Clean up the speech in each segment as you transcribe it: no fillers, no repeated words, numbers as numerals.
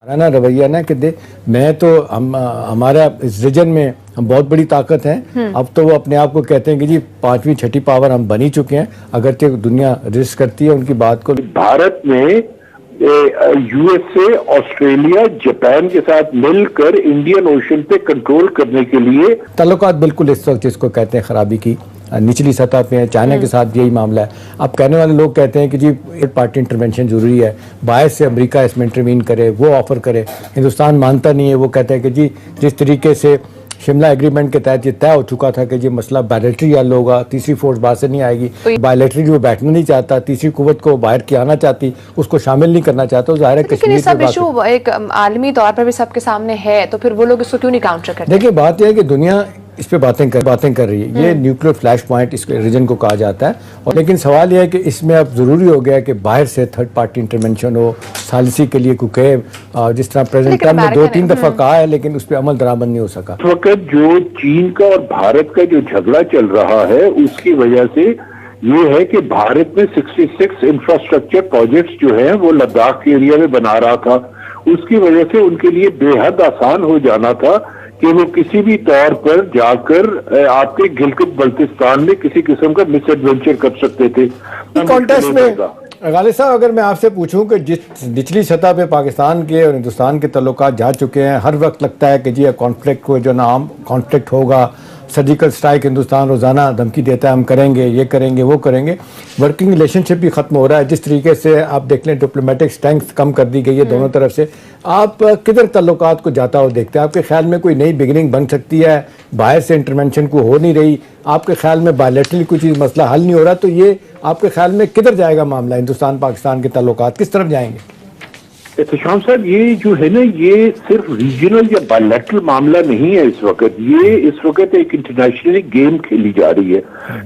نا رویہ نا کہ میں تو ہمارا اس ریجن میں ہم بہت بڑی طاقت ہیں. اب تو وہ اپنے آپ کو کہتے ہیں کہ جی 5ویں 6ٹھی پاور ہم بن ہی چکے ہیں، اگرچہ دنیا رسک کرتی ہے ان کی بات کو. بھارت میں U S A, Australia, Japan کے ساتھ مل کر انڈین اوشن پہ کنٹرول کرنے کے لیے تعلقات بالکل اس وقت جس کو کہتے ہیں خرابی کی نچلی سطح پہ ہیں. چائنا کے ساتھ یہی معاملہ ہے. اب کہنے والے لوگ کہتے ہیں کہ جی ایک پارٹی انٹرونشن ضروری ہے، باعث سے امریکہ اس میں انٹروین کرے، وہ آفر کرے. ہندوستان مانتا نہیں ہے. وہ کہتے ہیں کہ جی جس طریقے سے شملہ ایگریمنٹ کے تحت یہ طے ہو چکا تھا کہ یہ مسئلہ بائیلیٹری حل ہوگا، تیسری فورس باہر سے نہیں آئے گی. بائیلیٹری وہ بیٹھنا نہیں چاہتا، تیسری قوت کو باہر کی آنا چاہتی، اس کو شامل نہیں کرنا چاہتا. ظاہر ہے لیکن یہ سب ایشو ایک عالمی طور پر بھی سب کے سامنے ہے، تو پھر وہ لوگ اس کو کیوں نہیں کاؤنٹر کرتے؟ دیکھیں بات یہ ہے کہ دنیا اس پہ باتیں کر رہی ہے. یہ نیوکلیر فلیش پوائنٹ اس ریجن کو کہا جاتا ہے. اور لیکن سوال یہ ہے کہ اس میں اب ضروری ہو گیا کہ باہر سے تھرڈ پارٹی انٹرونشن ہو، ثالثی کے لیے کوئی کہے. جس طرح پریزیڈنٹ ٹرمپ نے 2-3 دفعہ کہا ہے لیکن اس پہ عمل درآمد نہیں ہو سکا. اس وقت جو چین کا اور بھارت کا جو جھگڑا چل رہا ہے اس کی وجہ سے یہ ہے کہ بھارت میں 66 انفراسٹرکچر پروجیکٹس جو ہیں وہ لداخ کے ایریا میں بنا رہا تھا. اس کی وجہ سے ان کے لیے بے حد آسان ہو جانا تھا کہ وہ کسی بھی طور پر جا کر آپ کے گلگت بلتستان میں کسی قسم کا مس ایڈونچر کر سکتے تھے. کانٹیکسٹ میں غالب صاحب اگر میں آپ سے پوچھوں کہ جس نچلی سطح پہ پاکستان کے اور ہندوستان کے تعلقات جا چکے ہیں، ہر وقت لگتا ہے کہ جی کانفلکٹ کو جو نام کانفلکٹ ہوگا، سرجیکل سٹرائک ہندوستان روزانہ دھمکی دیتا ہے ہم کریں گے، یہ کریں گے، وہ کریں گے. ورکنگ ریلیشن شپ بھی ختم ہو رہا ہے. جس طریقے سے آپ دیکھ لیں ڈپلومیٹک اسٹرینتھ کم کر دی گئی ہے دونوں طرف سے. آپ کدھر تعلقات کو جاتا ہو دیکھتے ہیں؟ آپ کے خیال میں کوئی نئی بگننگ بن سکتی ہے؟ باہر سے انٹرونشن کو ہو نہیں رہی، آپ کے خیال میں بائیلیٹرلی کوئی چیز مسئلہ حل نہیں ہو رہا، تو یہ آپ کے خیال میں کدھر جائے گا معاملہ؟ ہندوستان پاکستان کے تعلقات کس طرف جائیں گے؟ احتشام صاحب، یہ جو ہے نا یہ صرف ریجنل یا بائیلیٹرل معاملہ نہیں ہے. اس وقت ایک انٹرنیشنلی گیم کھیلی جا رہی ہے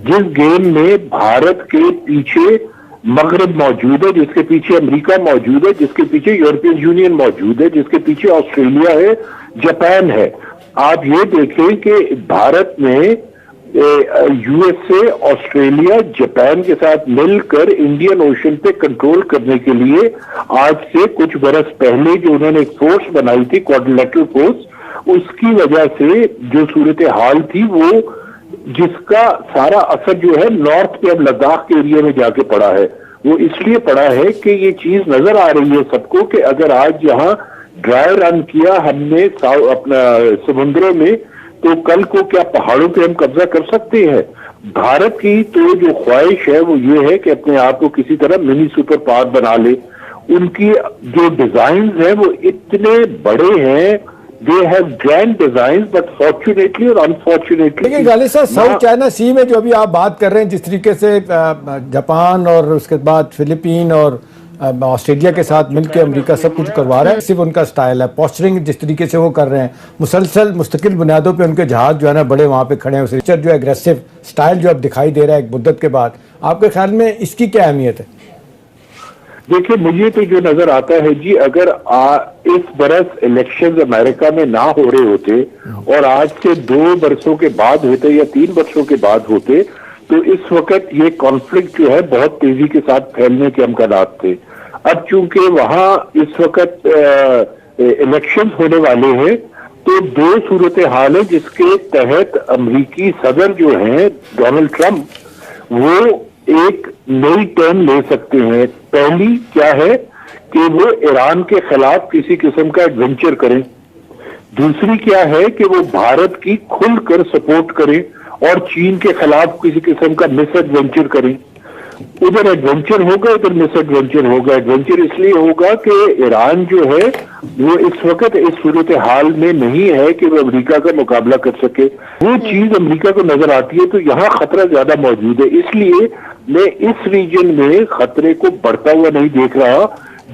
جس گیم میں بھارت کے پیچھے مغرب موجود ہے، جس کے پیچھے امریکہ موجود ہے، جس کے پیچھے یورپین یونین موجود ہے، جس کے پیچھے آسٹریلیا ہے، جاپان ہے. آپ یہ دیکھیں کہ بھارت میں U S A, Australia, Japan کے ساتھ مل کر انڈین اوشن پہ کنٹرول کرنے کے لیے آج سے کچھ برس پہلے جو انہوں نے ایک فورس بنائی تھی، کوارڈینیٹر فورس، اس کی وجہ سے جو صورتحال تھی وہ جس کا سارا اثر جو ہے نارتھ پہ اب لداخ کے ایریا میں جا کے پڑا ہے. وہ اس لیے پڑا ہے کہ یہ چیز نظر آ رہی ہے سب کو کہ اگر آج یہاں ڈرائی رن کیا ہم نے اپنا سمندروں میں، تو کل کو کیا پہاڑوں پہ ہم قبضہ کر سکتے ہیں؟ بھارت کی تو جو خواہش ہے وہ یہ ہے کہ اپنے آپ کو کسی طرح منی سپر پاور بنا لے. ان کی جو ڈیزائنز ہیں وہ اتنے بڑے ہیں، they have grand designs, but fortunately اور unfortunately. لیکن غالب صاحب ساؤتھ چائنا سی میں جو ابھی آپ بات کر رہے ہیں، جس طریقے سے جاپان اور اس کے بعد فلپین اور آسٹریلیا کے ساتھ مل کے امریکہ سب کچھ کروا رہا ہے، صرف ان کا سٹائل ہے پوسچرنگ جس طریقے سے وہ کر رہے ہیں، مسلسل مستقل بنیادوں پہ ان کے جہاز جو ہے نا بڑے وہاں پہ کھڑے ہیں. جو ہے اگریسو سٹائل جو اب دکھائی دے رہا ہے ایک مدت کے بعد، آپ کے خیال میں اس کی کیا اہمیت ہے؟ دیکھیں مجھے تو جو نظر آتا ہے جی، اگر اس برس الیکشنز امریکہ میں نہ ہو رہے ہوتے اور آج سے 2 برسوں کے بعد ہوتے یا 3 برسوں کے بعد ہوتے تو اس وقت یہ کانفلکٹ جو ہے بہت تیزی کے ساتھ پھیلنے کے امکانات تھے. اب چونکہ وہاں اس وقت الیکشنز ہونے والے ہیں تو 2 صورتحال ہیں جس کے تحت امریکی صدر جو ہیں ڈونلڈ ٹرمپ وہ ایک نئی ٹرن لے سکتے ہیں. پہلی کیا ہے کہ وہ ایران کے خلاف کسی قسم کا ایڈونچر کریں. دوسری کیا ہے کہ وہ بھارت کی کھل کر سپورٹ کریں اور چین کے خلاف کسی قسم کا مس ایڈونچر کریں. ادھر ایڈونچر ہوگا، ادھر مس ایڈونچر ہوگا. ایڈونچر اس لیے ہوگا کہ ایران جو ہے وہ اس وقت اس صورتحال میں نہیں ہے کہ وہ امریکہ کا مقابلہ کر سکے. وہ چیز امریکہ کو نظر آتی ہے تو یہاں خطرہ زیادہ موجود ہے. اس لیے میں اس ریجن میں خطرے کو بڑھتا ہوا نہیں دیکھ رہا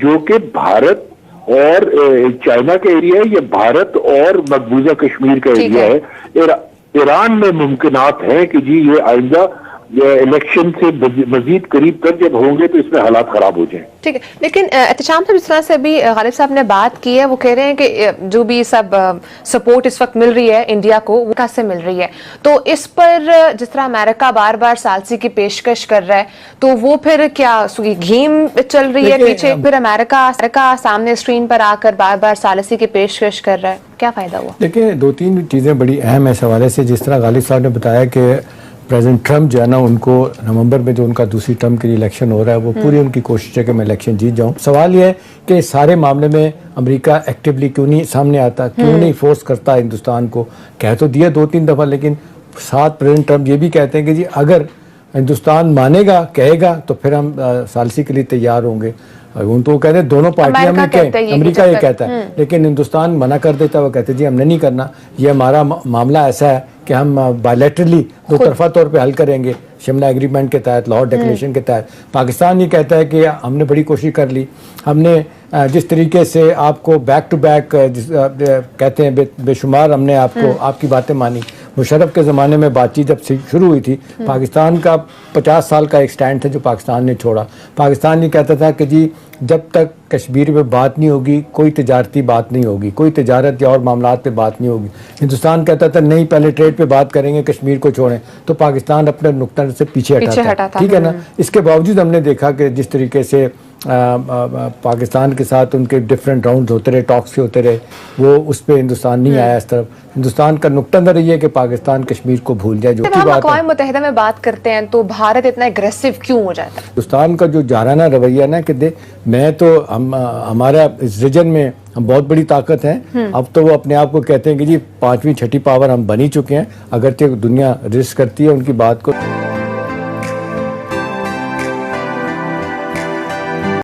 جو کہ بھارت اور چائنا کا ایریا ہے یا بھارت اور مقبوضہ کشمیر کا ایریا ہے. ایران میں ممکنات ہیں کہ جی یہ آئندہ الیکشن سے مزید قریب تر جب ہوں گے تو اس میں حالات خراب ہو جائیں. ٹھیک ہے، لیکن احتشام صاحب جس طرح سے ابھی غالب صاحب نے بات کی ہے، وہ کہہ رہے ہیں کہ جو بھی سب سپورٹ اس وقت مل رہی ہے انڈیا کو، وہ کہاں سے مل رہی ہے؟ تو اس پر جس طرح امریکہ بار بار ثالثی کی پیشکش کر رہا ہے، تو وہ پھر کیا گیم چل رہی ہے پیچھے؟ پھر امریکہ سامنے اسکرین پر آ کر بار بار ثالثی کی پیشکش کر رہا ہے، کیا فائدہ ہوا؟ دیکھیں، دو تین چیزیں بڑی اہم ہے اس حوالے سے. جس طرح غالب صاحب نے بتایا کہ پریزیڈنٹ ٹرمپ جو ہے نا، ان کو نومبر میں جو ان کا دوسری ٹرم کے لیے الیکشن ہو رہا ہے، وہ پوری ان کی کوشش ہے کہ میں الیکشن جیت جاؤں. سوال یہ ہے کہ سارے معاملے میں امریکہ ایکٹیولی کیوں نہیں سامنے آتا، کیوں نہیں فورس کرتا ہندوستان کو؟ کہہ تو دیا 2-3 دفعہ، لیکن ساتھ پریزیڈنٹ ٹرمپ یہ بھی کہتے ہیں کہ جی اگر ہندوستان مانے گا، کہے گا، تو پھر ہم ثالثی کے لیے تیار ہوں گے. ان تو وہ کہتے ہیں دونوں پارٹیاں میں کہیں، امریکہ یہ کہتا ہے، لیکن ہندوستان منع کر دیتا ہے. وہ کہتے ہیں جی ہم نے نہیں کرنا، یہ ہمارا معاملہ ایسا ہے کہ ہم بائیلیٹرلی دو طرفہ طور پہ حل کریں گے، شملہ ایگریمنٹ کے تحت، لاہور ڈکلیریشن کے تحت. پاکستان یہ کہتا ہے کہ ہم نے بڑی کوشش کر لی، ہم نے جس طریقے سے آپ کو بیک ٹو بیک کہتے ہیں بے شمار ہم نے آپ کو آپ کی باتیں مانی. مشرف کے زمانے میں بات چیت جب شروع ہوئی تھی، پاکستان کا 50 سال کا ایک سٹینڈ تھا جو پاکستان نے چھوڑا. پاکستان یہ کہتا تھا کہ جی جب تک کشمیر پہ بات نہیں ہوگی، کوئی تجارتی بات نہیں ہوگی، کوئی تجارت یا اور معاملات پہ بات نہیں ہوگی. ہندوستان کہتا تھا نہیں، پہلے ٹریڈ پہ بات کریں گے، کشمیر کو چھوڑیں. تو پاکستان اپنے نقطہ سے پیچھے ہٹا تھا. ٹھیک ہے نا. اس کے باوجود ہم نے دیکھا کہ جس طریقے سے پاکستان کے ساتھ ان کے ڈفرینٹ راؤنڈ ہوتے رہے، ٹاکس کے ہوتے رہے، وہ اس پہ ہندوستان نہیں آیا اس طرف. ہندوستان کا نقطہ نظر یہ ہے کہ پاکستان کشمیر کو بھول جائے. جو جب ہم اقوام متحدہ میں بات کرتے ہیں تو بھارت اتنا اگریسو کیوں ہو جاتا ہے؟ ہندوستان کا جو جارحانہ رویہ نا کہ میں تو ہمارا اس ریجن میں ہم بہت بڑی طاقت ہیں. اب تو وہ اپنے آپ کو کہتے ہیں کہ جی 5ویں 6ٹھی پاور ہم بن ہی چکے ہیں، اگرچہ دنیا رسک کرتی ہے ان کی بات کو.